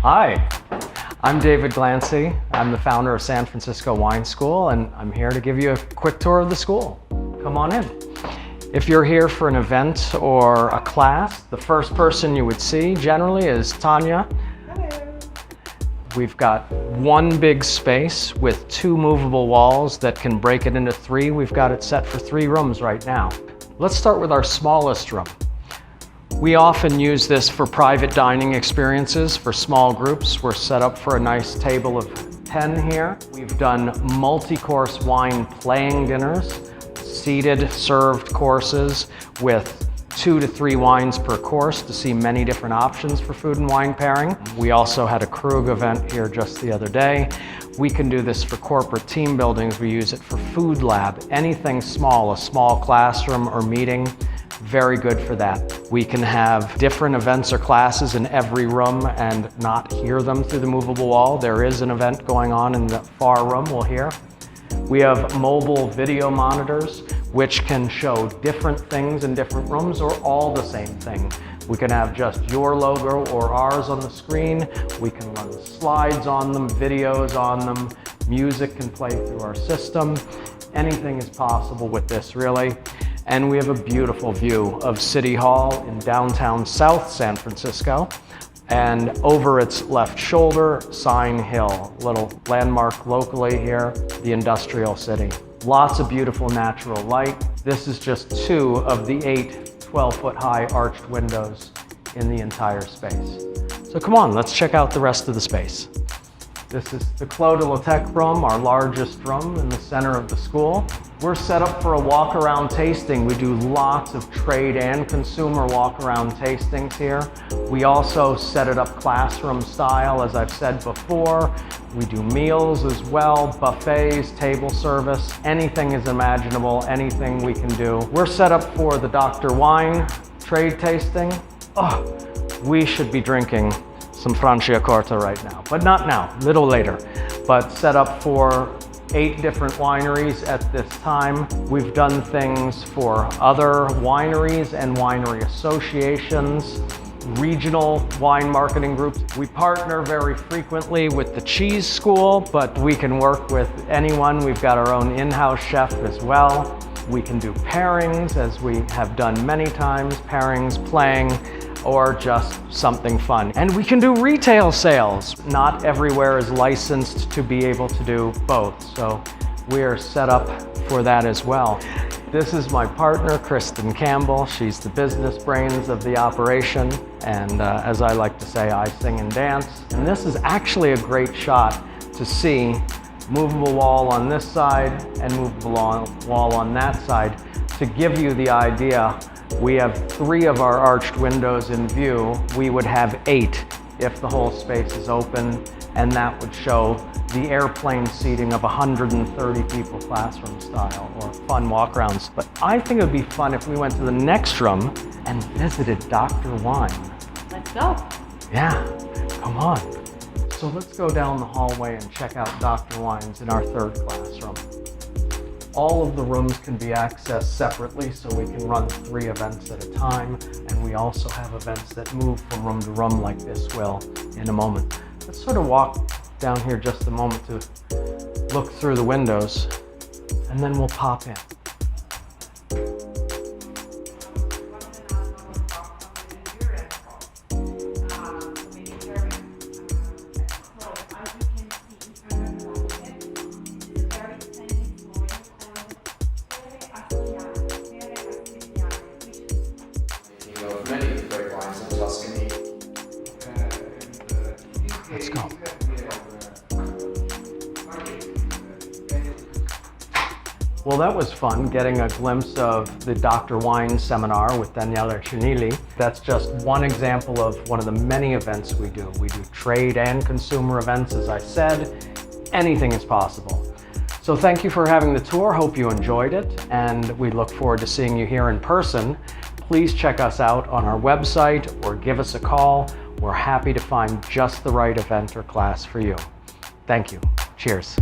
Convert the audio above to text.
Hi, I'm David Glancy. I'm the founder of San Francisco Wine School, and I'm here to give you a quick tour of the school. Come on in. If you're here for an event or a class, the first person you would see generally is Tanya. Hello. We've got one big space with 2 movable walls that can break it into 3. We've got it set for 3 rooms right now. Let's start with our smallest room. We often use this for private dining experiences for small groups. We're set up for a nice table of 10 here. We've done multi-course wine playing dinners, seated served courses with 2 to 3 wines per course to see many different options for food and wine pairing. We also had a Krug event here just the other day. We can do this for corporate team buildings. We use it for food lab, anything small, a small classroom or meeting. Very good for that. We can have different events or classes in every room and not hear them through the movable wall. There is an event going on in the far room, we'll hear. We have mobile video monitors, which can show different things in different rooms or all the same thing. We can have just your logo or ours on the screen. We can run slides on them, videos on them. Music can play through our system. Anything is possible with this, really. And we have a beautiful view of City Hall in downtown South San Francisco. And over its left shoulder, Sign Hill, little landmark locally here, the industrial city. Lots of beautiful natural light. This is just 2 of the 8 12-foot high arched windows in the entire space. So come on, let's check out the rest of the space. This is the Clos de la Tech room, our largest room in the center of the school. We're set up for a walk-around tasting. We do lots of trade and consumer walk-around tastings here. We also set it up classroom style, as I've said before. We do meals as well, buffets, table service, anything is imaginable, anything we can do. We're set up for the Dr. Wine trade tasting. Oh, we should be drinking some Franciacorta right now, but not now, a little later. But set up for 8 different wineries at this time. We've done things for other wineries and winery associations, regional wine marketing groups. We partner very frequently with the cheese school, but we can work with anyone. We've got our own in-house chef as well. We can do pairings, as we have done many times, pairings, playing, or just something fun. And we can do retail sales. Not everywhere is licensed to be able to do both, so we are set up for that as well. This is my partner, Kristen Campbell. She's the business brains of the operation, and as I like to say, I sing and dance. And this is actually a great shot to see movable wall on this side and movable wall on that side to give you the idea. We have 3 of our arched windows in view. We would have 8 if the whole space is open, and that would show the airplane seating of 130 people classroom style, or fun walk-arounds. But I think it would be fun if we went to the next room and visited Dr. Wine. Let's go. Yeah, come on. So let's go down the hallway and check out Dr. Wine's in our 3rd classroom. All of the rooms can be accessed separately, so we can run 3 events at a time, and we also have events that move from room to room like this will in a moment. Let's sort of walk down here just a moment to look through the windows, and then we'll pop in. Many great wines in Tuscany. Let's go. Well, that was fun, getting a glimpse of the Dr. Wine seminar with Daniele Cernilli. That's just one example of one of the many events we do. We do trade and consumer events, as I said. Anything is possible. So thank you for having the tour. Hope you enjoyed it, and we look forward to seeing you here in person. Please check us out on our website or give us a call. We're happy to find just the right event or class for you. Thank you. Cheers.